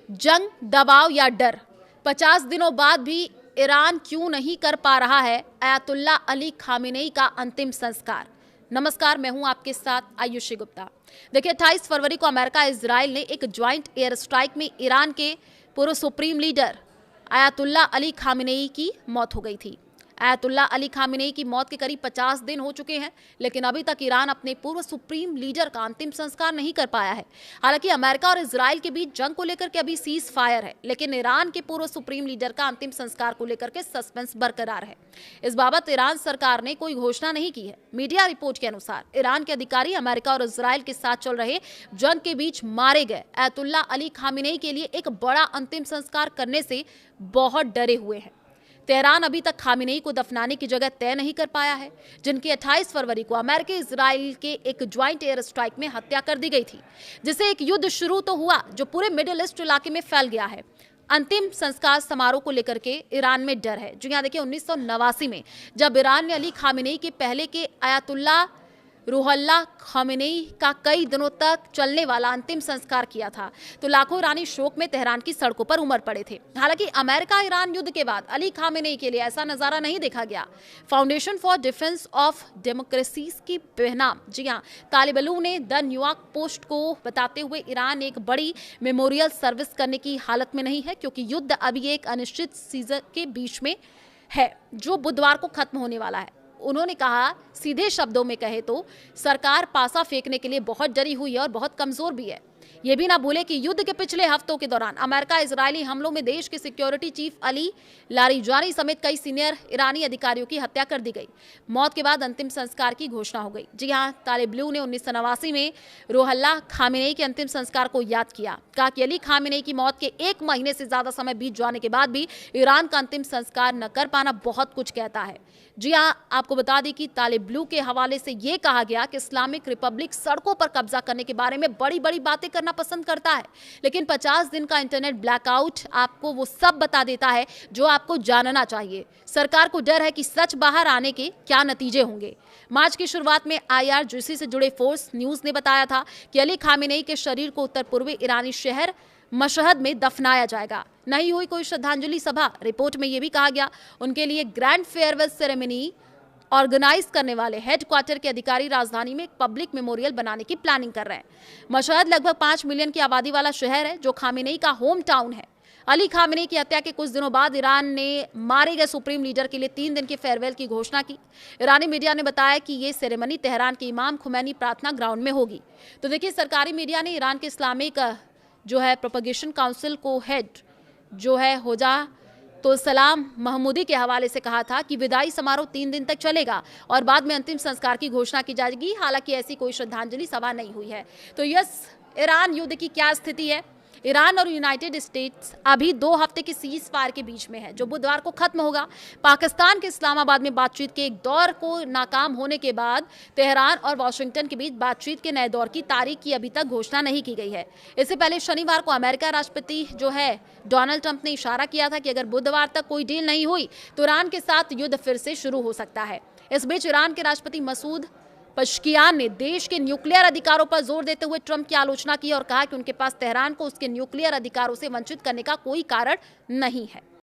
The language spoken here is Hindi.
जंग, दबाव या डर, 50 दिनों बाद भी ईरान क्यों नहीं कर पा रहा है अयातुल्ला अली खामेनेई का अंतिम संस्कार। नमस्कार, मैं हूं आपके साथ आयुषी गुप्ता। देखिए, 28 फरवरी को अमेरिका इजराइल ने एक ज्वाइंट एयर स्ट्राइक में ईरान के पूर्व supreme leader Ayatollah Ali Khamenei की मौत हो गई थी। अयातुल्ला अली खामेनेई की मौत के करीब 50 दिन हो चुके हैं, लेकिन अभी तक ईरान अपने पूर्व सुप्रीम लीडर का अंतिम संस्कार नहीं कर पाया है। हालांकि अमेरिका और इजराइल के बीच जंग को लेकर के अभी सीज फायर है, लेकिन ईरान के पूर्व सुप्रीम लीडर का अंतिम संस्कार को लेकर के सस्पेंस बरकरार है। इस बाबत ईरान सरकार ने कोई घोषणा नहीं की है। मीडिया रिपोर्ट के अनुसार ईरान के अधिकारी अमेरिका और इजराइल के साथ चल रहे जंग के बीच मारे गए अयातुल्ला अली खामेनेई के लिए एक बड़ा अंतिम संस्कार करने से बहुत डरे हुए हैं। तेहरान अभी तक खामेनेई को दफनाने की जगह तय नहीं कर पाया है, जिनकी 28 फरवरी को अमेरिका इजराइल के एक ज्वाइंट एयर स्ट्राइक में हत्या कर दी गई थी, जिससे एक युद्ध शुरू तो हुआ जो पूरे मिडिल ईस्ट इलाके में फैल गया है। अंतिम संस्कार समारोह को लेकर के ईरान में डर है। जो यहाँ देखिए, 1989 में जब ईरान ने अली खामेनेई के पहले के अयातुल्ला रूहुल्लाह खामेनेई का कई दिनों तक चलने वाला अंतिम संस्कार किया था, तो लाखों ईरानी शोक में तेहरान की सड़कों पर उमड़ पड़े थे। हालांकि अमेरिका ईरान युद्ध के बाद अली खामेनेई के लिए ऐसा नजारा नहीं देखा गया। Foundation for defence of democracies की बेहनाम, जी हाँ, तालिबान ने द न्यूयॉर्क पोस्ट को बताते हुए ईरान एक बड़ी मेमोरियल सर्विस करने की हालत में नहीं है, क्योंकि युद्ध अभी एक अनिश्चित सीजन के बीच में है जो बुधवार को खत्म होने वाला है। उन्होंने कहा, सीधे शब्दों में कहे तो सरकार पासा फेंकने के लिए बहुत डरी हुई है और बहुत कमजोर भी है। ये भी ना भूले कि युद्ध के पिछले हफ्तों के दौरान अमेरिका इजरायली हमलों में देश के सिक्योरिटी चीफ अली लारिजानी समेत कई सीनियर ईरानी अधिकारियों की हत्या कर दी गई। मौत के बाद अंतिम संस्कार की घोषणा हो गई। जी हाँ, तालिबान ने 1989 में रूहुल्लाह खामेनेई के अंतिम संस्कार को याद किया। कहा कि अली खामेनेई की मौत के 1 महीने से ज्यादा समय बीत जाने के बाद भी ईरान का अंतिम संस्कार न कर पाना बहुत कुछ कहता है। जी हाँ, आपको बता दें कि तालिबान के हवाले से ये कहा गया कि इस्लामिक रिपब्लिक सड़कों पर कब्जा करने के बारे में बड़ी बड़ी बातें करना पसंद करता है, लेकिन 50 दिन का इंटरनेट ब्लैकआउट आपको वो सब बता देता है जो आपको जानना चाहिए। सरकार को डर है कि सच बाहर आने के क्या नतीजे होंगे। मार्च की शुरुआत में IRGC से जुड़े फोर्स न्यूज ने बताया था कि अली खामेनेई के शरीर को उत्तर पूर्वी ईरानी शहर मशहद में दफनाया जाएगा। नहीं हुई कोई श्रद्धांजलि सभा। रिपोर्ट में यह भी कहा गया, उनके लिए ग्रैंड फेयरवेल सेरेमनी ऑर्गेनाइज करने वाले हेडक्वार्टर के अधिकारी राजधानी में एक पब्लिक मेमोरियल बनाने की प्लानिंग कर रहे हैं। मशहद लगभग 5 मिलियन की आबादी वाला शहर है, जो खामेनेई का होम टाउन है। अली खामेनेई की हत्या के कुछ दिनों बाद ईरान ने मारे गए सुप्रीम लीडर के लिए 3 दिन के फेयरवेल की घोषणा की। ईरानी मीडिया ने बताया कि ये सेरेमनी तेहरान के इमाम खुमैनी प्रार्थना ग्राउंड में होगी। तो देखिए, सरकारी मीडिया ने ईरान के इस्लामिक जो है प्रोपगेशन काउंसिल को हेड जो है होजा तो सलाम महमूदी के हवाले से कहा था कि विदाई समारोह 3 दिन तक चलेगा और बाद में अंतिम संस्कार की घोषणा की जाएगी। हालांकि ऐसी कोई श्रद्धांजलि सभा नहीं हुई है। तो यस, ईरान युद्ध की क्या स्थिति है? ईरान और यूनाइटेड स्टेट्स अभी 2 हफ्ते के सीज फायर के बीच में है, जो बुधवार को खत्म होगा। पाकिस्तान के इस्लामाबाद में बातचीत के एक दौर को नाकाम होने के बाद तेहरान और वाशिंगटन के बीच बातचीत के नए दौर की तारीख की अभी तक घोषणा नहीं की गई है। इससे पहले शनिवार को अमेरिका राष्ट्रपति जो है डोनाल्ड ट्रंप ने इशारा किया था कि अगर बुधवार तक कोई डील नहीं हुई तो ईरान के साथ युद्ध फिर से शुरू हो सकता है। इस बीच ईरान के राष्ट्रपति मसूद पशकियान ने देश के न्यूक्लियर अधिकारों पर जोर देते हुए ट्रंप की आलोचना की और कहा कि उनके पास तेहरान को उसके न्यूक्लियर अधिकारों से वंचित करने का कोई कारण नहीं है।